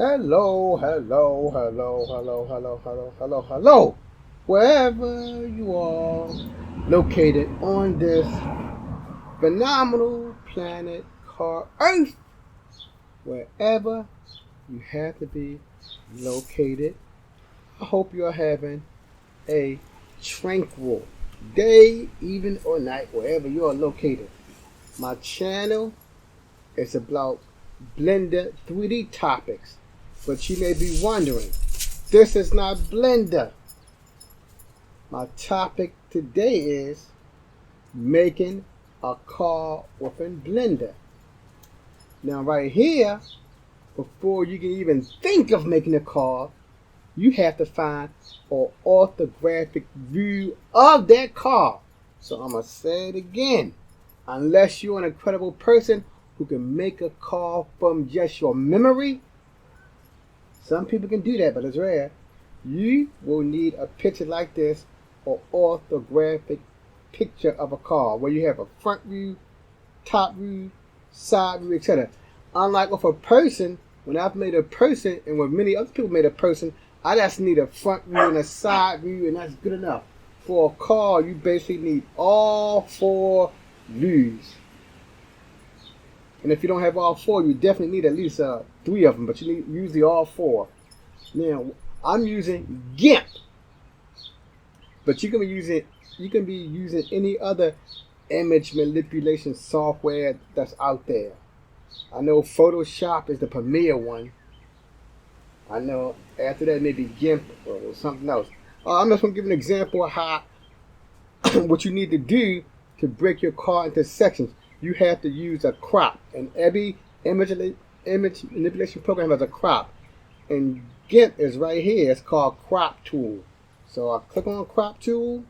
Hello, hello, hello, hello, hello, hello, hello, hello. Wherever you are located on this phenomenal planet called Earth, wherever you have to be located, I hope you're having a tranquil day, evening, or night, wherever you are located. My channel is about Blender 3D topics, but you may be wondering, this is not Blender. My topic today is making a car within Blender. Now right here, before you can even think of making a car, you have to find an orthographic view of that car. So I'm going to say it again. Unless you're an incredible person who can make a car from just your memory, some people can do that, but it's rare. You will need a picture like this, or orthographic picture of a car, where you have a front view, top view, side view, etc. Unlike with a person, when I've made a person, and when many other people made a person, I just need a front view and a side view, and that's good enough. For a car, you basically need all four views. And if you don't have all four, you definitely need at least 3 of them, but you need usually all 4. Now, I'm using GIMP, but you can be using any other image manipulation software that's out there. I know Photoshop is the premier one. I know after that maybe GIMP or something else. I'm just going to give an example of how what you need to do to break your car into sections. You have to use a crop, and every image manipulation program has a crop. And GIMP is right here. It's called Crop Tool. So I click on Crop Tool.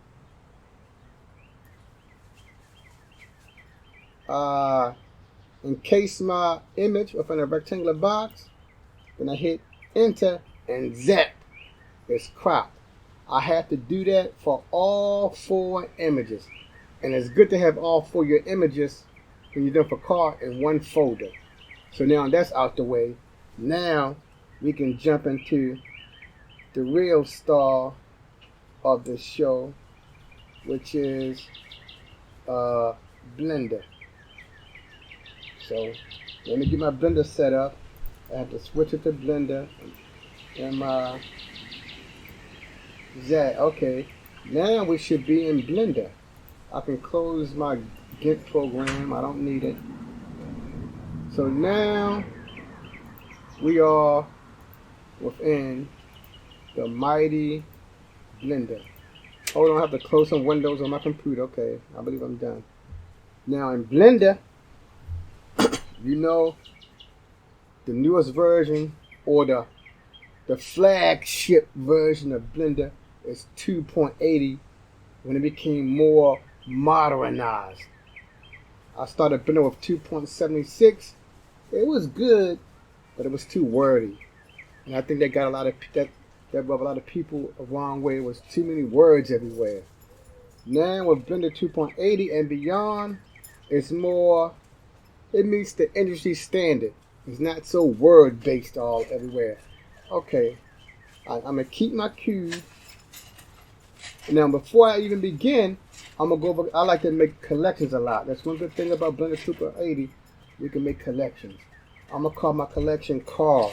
Encase my image within a rectangular box. Then I hit Enter, and zap, it's cropped. I have to do that for all 4 images. And it's good to have all 4 of your images when you're done for car in one folder. So now that's out the way. Now we can jump into the real star of the show, which is Blender. So let me get my Blender set up. I have to switch it to Blender and my Z. Okay, now we should be in Blender. I can close my GIMP program. I don't need it. So now we are within the mighty Blender. Hold on, I have to close some windows on my computer. Okay, I believe I'm done. Now in Blender, you know, the newest version, or the flagship version of Blender is 2.80 when it became more modernized. I started Blender with 2.76. It was good, but it was too wordy. And I think that got a lot of rubbed a lot of people the wrong way. It was too many words everywhere. Now with Blender 2.80 and beyond, it's more, it meets the industry standard. It's not so word-based all everywhere. Okay, I'm going to keep my cube. Now, before I even begin, I'm going to go over, I like to make collections a lot. That's one good thing about Blender 2.80. We can make collections. I'm going to call my collection Car.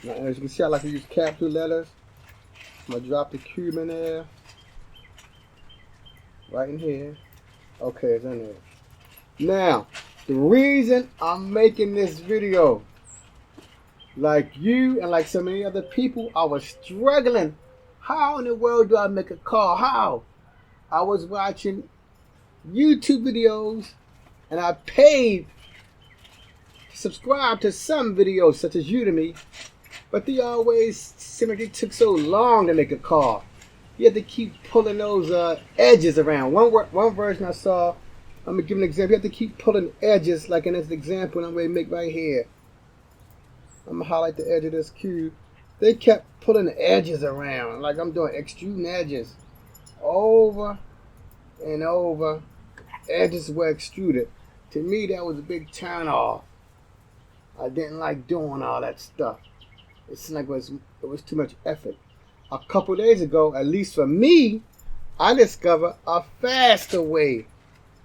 Now, as you can see, I like to use capital letters. I'm going to drop the cube in there. Right in here. Okay, it's in there. Now, the reason I'm making this video, like you and like so many other people, I was struggling. How in the world do I make a car? How? I was watching YouTube videos, and I paid to subscribe to some videos such as Udemy, but they always seemed like it took so long to make a car. You have to keep pulling those edges around. One version I saw, I'm going to give an example. You have to keep pulling edges, like in this example I'm going to make right here. I'm going to highlight the edge of this cube. They kept pulling the edges around, like I'm doing extruding edges over and over edges were extruded. To me, that was a big turn off. I didn't like doing all that stuff. It seemed like it was too much effort. A couple days ago, at least for me, I discovered a faster way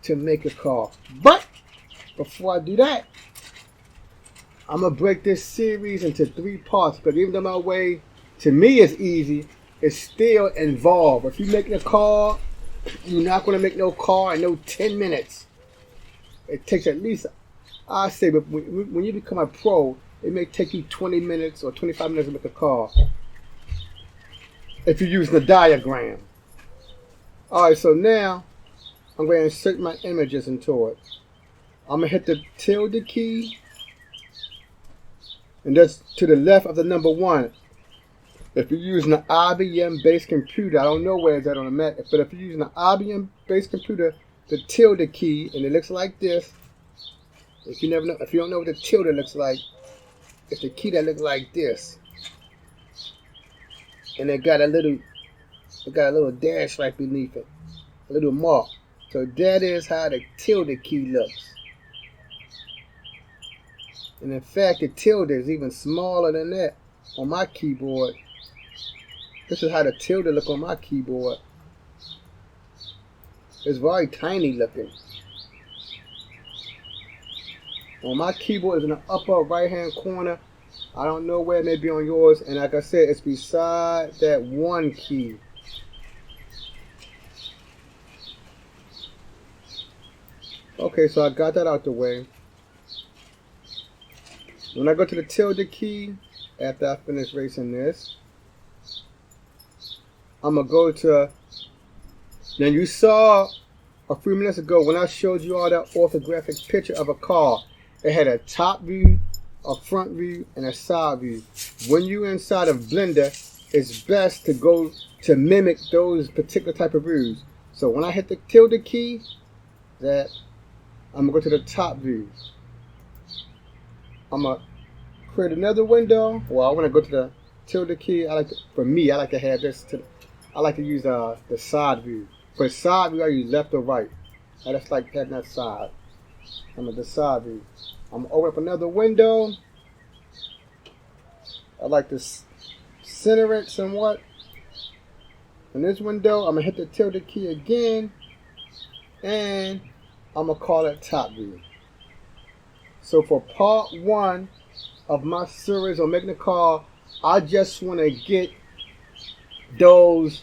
to make a car. But before I do that, I'm going to break this series into 3 parts. Because even though my way, to me, is easy, it's still involved. If you're making a car, you're not going to make no car in no 10 minutes. It takes at least, I say, but when you become a pro, it may take you 20 minutes or 25 minutes to make a car. If you're using a diagram. Alright, so now I'm going to insert my images into it. I'm going to hit the tilde key. And that's to the left of the number 1. If you're using an IBM-based computer, I don't know where it's at on the Mac, but if you're using an IBM-based computer, the tilde key, and it looks like this. If you don't know what the tilde looks like, it's the key that looks like this. And it got a little dash right beneath it, a little mark. So that is how the tilde key looks. And in fact, the tilde is even smaller than that on my keyboard. This is how the tilde look on my keyboard. It's very tiny looking. On my keyboard is in the upper right hand corner. I don't know where it may be on yours. And like I said, it's beside that 1 key. Okay, so I got that out the way. When I go to the tilde key, after I finish erasing this, I'm going to go to, now you saw a few minutes ago when I showed you all that orthographic picture of a car. It had a top view, a front view, and a side view. When you're inside of Blender, it's best to go to mimic those particular type of views. So when I hit the tilde key, that I'm going to go to the top view. I'm going to create another window. Well, I want to go to the tilde key. For me, I like to have this. I like to use the side view. For side view, I use left or right. I just like having that side. I'm at the side view. I'm going to open up another window. I like to center it somewhat. In this window, I'm going to hit the tilde key again. And I'm going to call it top view. So for part 1 of my series on making a car, I just want to get those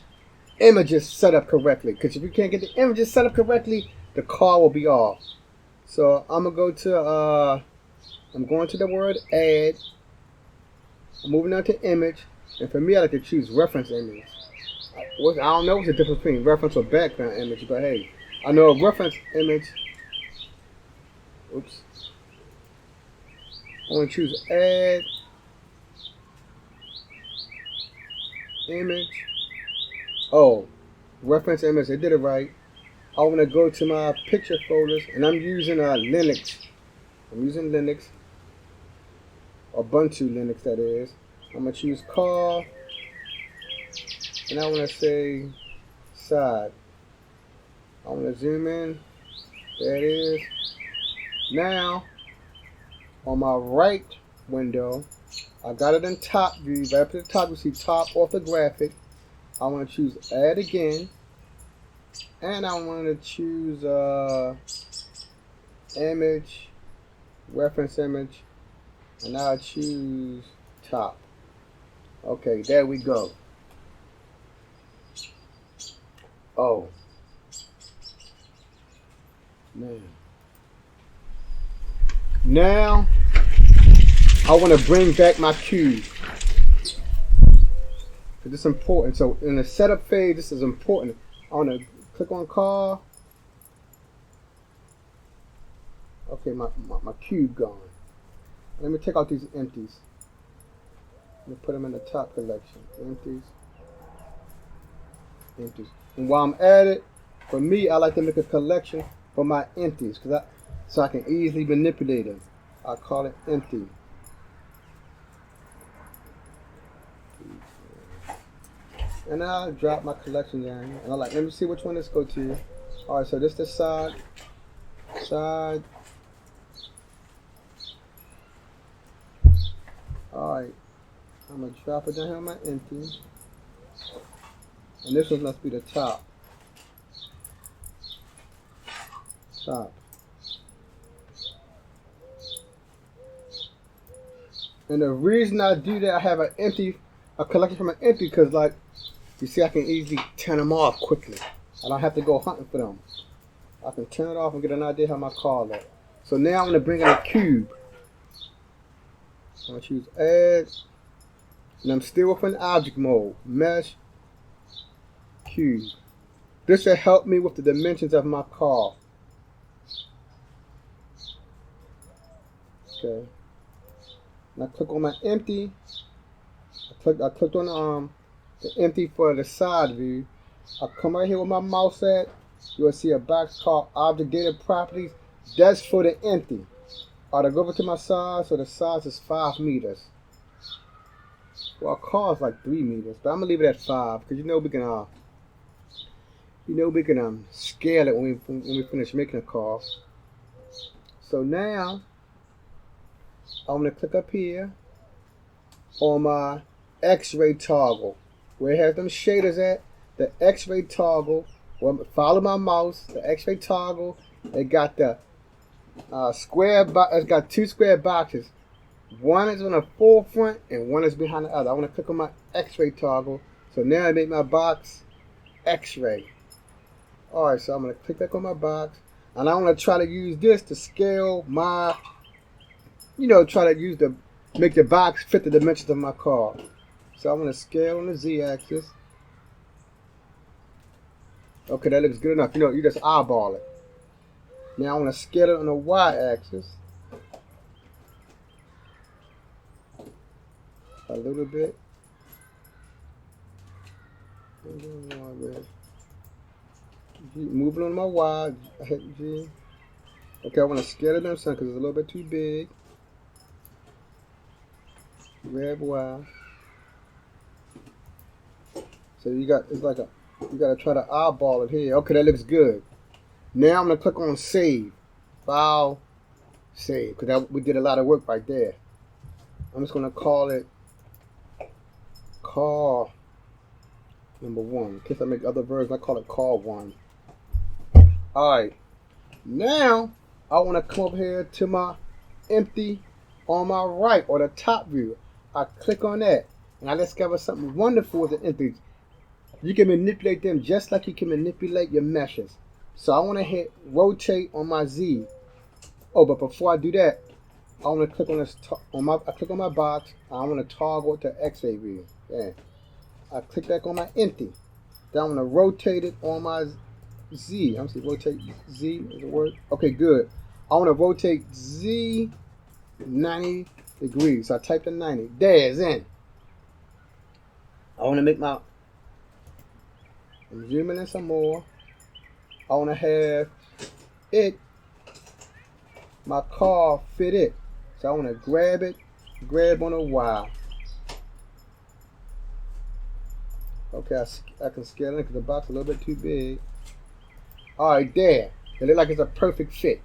images set up correctly. Because if you can't get the images set up correctly, the car will be off. So I'm going to go to, I'm going to the word add. I'm moving on to image. And for me, I like to choose reference image. I don't know what's the difference between reference or background image, but hey, I know a reference image. Oops. I want to choose add image. Oh, reference image. I did it right. I want to go to my picture folders, and I'm using Linux. I'm using Linux, Ubuntu Linux that is. I'm going to choose car, and I want to say side. I want to zoom in. There it is. Now, on my right window, I got it in top view. Right up at the top, you see top orthographic. I want to choose add again. And I want to choose image, reference image, and I'll choose top. Okay, there we go. Oh, man. Now, I want to bring back my cube. Because it's important. So in the setup phase, this is important. I want to click on car. Okay, my cube gone. Let me take out these empties. Let me put them in the top collection. Empties. Empties. And while I'm at it, for me, I like to make a collection for my empties, so I can easily manipulate them. I call it empty. And I'll drop my collection down. And I'm like, let me see which one this go to. Alright, so this is the side. Alright, I'm gonna drop it down here on my empty. And this one must be the top. And the reason I do that, I have a collection from an empty, because like, you see I can easily turn them off quickly. I don't have to go hunting for them. I can turn it off and get an idea how my car looks. So now I'm going to bring in a cube. I'm going to choose add. And I'm still within object mode. Mesh. Cube. This should help me with the dimensions of my car. Okay. And I click on my empty. I clicked on the empty for the side view. I come right here with my mouse at. You'll see a box called Object Data Properties. That's for the empty. Alright, I go over to my size. So the size is 5 meters. Well, a car is like 3 meters, but I'm gonna leave it at 5 because we can scale it when we finish making a car. So now I'm gonna click up here on my X-ray toggle where it has them shaders at. The X-ray toggle. Well, follow my mouse. The X-ray toggle. It got the square box. It's got 2 square boxes. One is on the forefront and one is behind the other. I want to click on my X-ray toggle. So now I make my box X-ray. Alright, so I'm going to click back on my box. And I want to try to use this to scale my, make the box fit the dimensions of my car. So I'm going to scale on the Z-axis. Okay, that looks good enough. You just eyeball it. Now I want to scale it on the Y-axis. A little bit. Moving on my Y. I hit G. Okay, I want to scale it on some because it's a little bit too big. Grab Y. So you gotta try to eyeball it here. Okay, that looks good. Now I'm gonna click on save. File, save. Because we did a lot of work right there. I'm just gonna call it car number 1. In case I make other versions, I call it car 1. Alright. Now I wanna come over here to my empty on my right, or the top view. I click on that. And I discover something wonderful with the empties. You can manipulate them just like you can manipulate your meshes. So I want to hit rotate on my Z. Oh, but before I do that, I want to click on this. I click on my box. I want to toggle to X-ray view. Yeah. I click back on my empty. Then I'm going to rotate it on my Z. I'm going to rotate Z. Does it work? Okay, good. I want to rotate Z 90 degrees. So I typed in 90. There, it's in. I want to make my. I'm zooming in some more. I want to have my car fit it. So I want to grab on a Y. Okay, I can scale it because the box is a little bit too big. Alright, there. It looks like it's a perfect fit.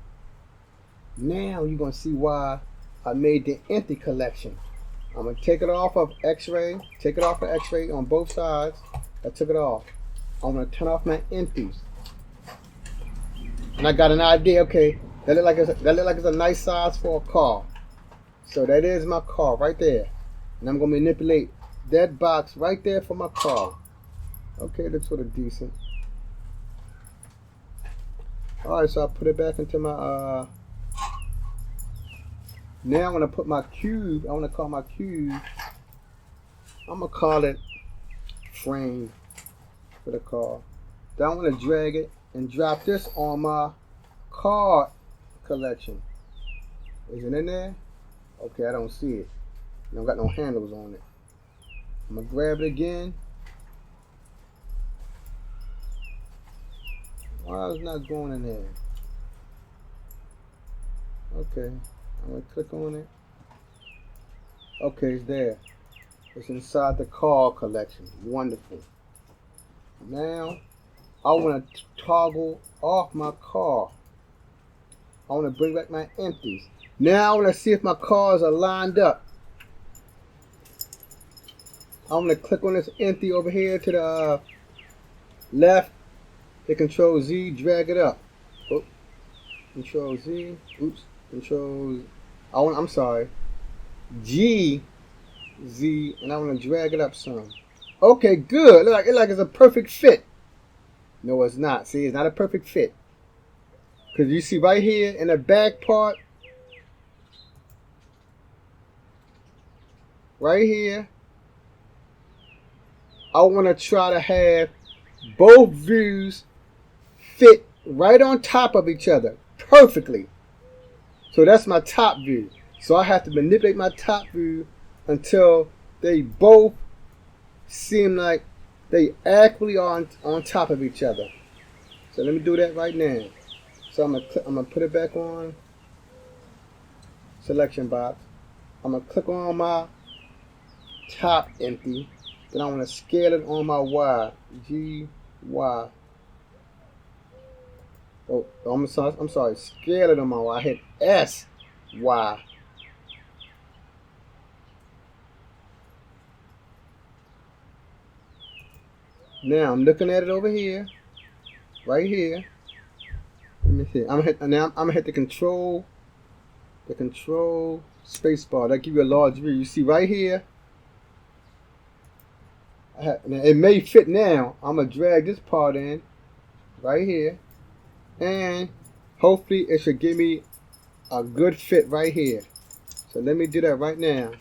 Now you're going to see why I made the empty collection. I'm going to take it off of X-ray. Take it off of X-ray on both sides. I took it off. I'm going to turn off my empties. And I got an idea, okay, that look like it's a nice size for a car. So that is my car right there. And I'm going to manipulate that box right there for my car. Okay, it looks sort of decent. Alright, so I put it back into my, now I'm going to put my cube, I want to call my cube, I'm going to call it frame. For the car. Then I'm going to drag it and drop this on my car collection. Is it in there? Okay, I don't see it. I don't got no handles on it. I'm going to grab it again. Why is it not going in there? Okay, I'm going to click on it. Okay, it's there. It's inside the car collection. Wonderful. Now, I want to toggle off my car. I want to bring back my empties. Now I want to see if my cars are lined up. I'm going to click on this empty over here to the left. Hit Control Z, drag it up. Oops. Control Z. Oops. Control. I'm sorry. G, Z, and I want to drag it up some. Okay, good. Look like it's a perfect fit. No, it's not. See, it's not a perfect fit. Because you see right here in the back part, right here, I want to try to have both views fit right on top of each other perfectly. So that's my top view. So I have to manipulate my top view until they both seem like they actually are on top of each other. So let me do that right now. So I'm gonna put it back on selection box. I'm gonna click on my top empty. Then I want to scale it on my Y. G, Y. Oh, I'm sorry. Scale it on my Y. I hit S, Y. Now I'm looking at it over here, right here. Let me see. I'm gonna hit the control space bar. That give you a large view. You see right here. It may fit now. I'm gonna drag this part in, right here, and hopefully it should give me a good fit right here. So let me do that right now.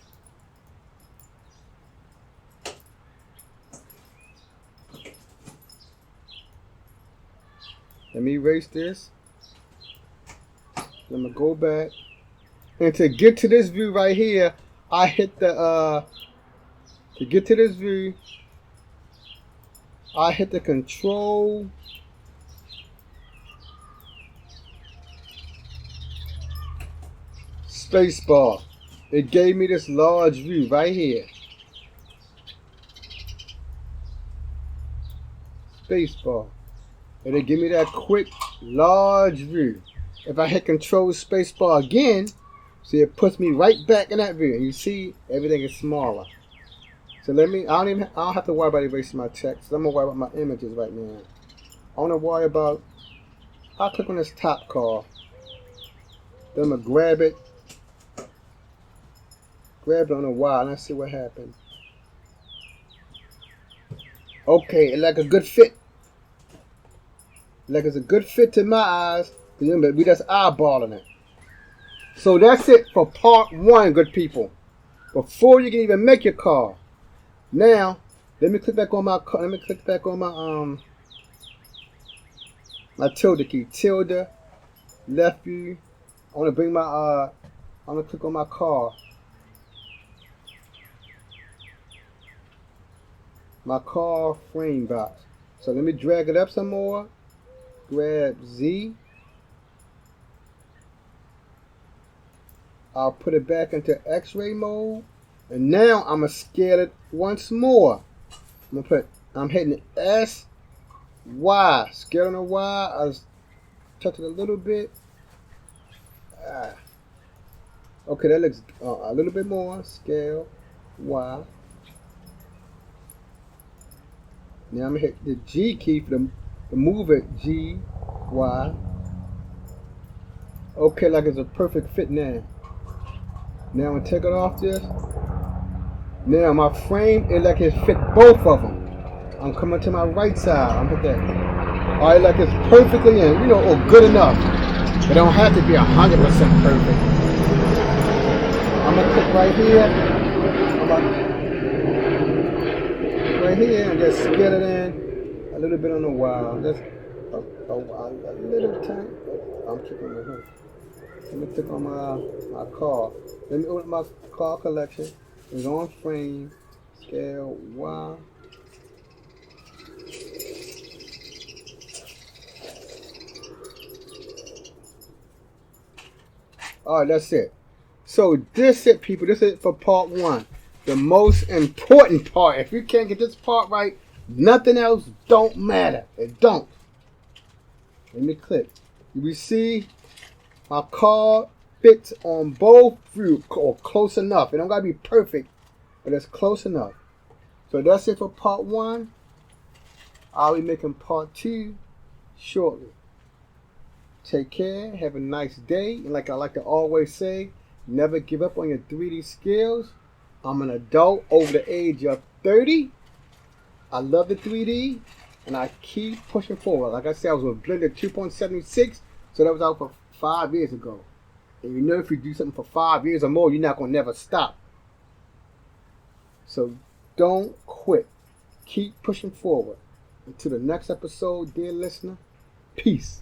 Let me erase this. I'm gonna go back, and to get to this view right here, I hit the to get to this view, I hit the control space bar. It gave me this large view right here. Space bar. It'll give me that quick large view. If I hit control space bar again, see, it puts me right back in that view. And you see everything is smaller. So I don't have to worry about erasing my text. I'm gonna worry about my images right now. I wanna worry about, I'll click on this top car. Then I'm gonna grab it on the Y, and let's see what happens. Okay, it's like a good fit. Like it's a good fit to my eyes. Remember, we just eyeballing it. So that's it for part one, good people. Before you can even make your car. Now, let me click back on my my tilde key. Tilde, left view. I want to bring my I'm gonna click on my car. My car frame box. So let me drag it up some more. Grab Z. I'll put it back into X-ray mode. And now I'm gonna scale it once more. I'm hitting S, Y. Scale on the Y. I'll touch it a little bit. Okay, that looks a little bit more. Scale Y. Now I'm gonna hit the G key to move it. G, Y. Okay, like it's a perfect fit now. Now I'm gonna take it off this. Now my frame is like it fit both of them. I'm coming to my right side. I'm hit that. All right, like it's perfectly in, or good enough. It don't have to be 100% perfect. I'm gonna click right here. Right here and just scale it in a little bit on the Y. Just a little tiny. I'm clicking on the. Let me click on my car. Let me open my car collection. It's on frame, scale Y. Alright, that's it. So this it, people. This is it for part one. The most important part. If you can't get this part right, nothing else don't matter. It don't. Let me click. You will see my card fits on both views, or close enough. It don't gotta be perfect, but it's close enough. So that's it for part 1. I'll be making part 2 shortly. Take care. Have a nice day. And like I like to always say, never give up on your 3D skills. I'm an adult over the age of 30. I love the 3D, and I keep pushing forward. Like I said, I was with Blender 2.76, so that was out for 5 years ago. And you know if you do something for 5 years or more, you're not going to never stop. So don't quit. Keep pushing forward. Until the next episode, dear listener, peace.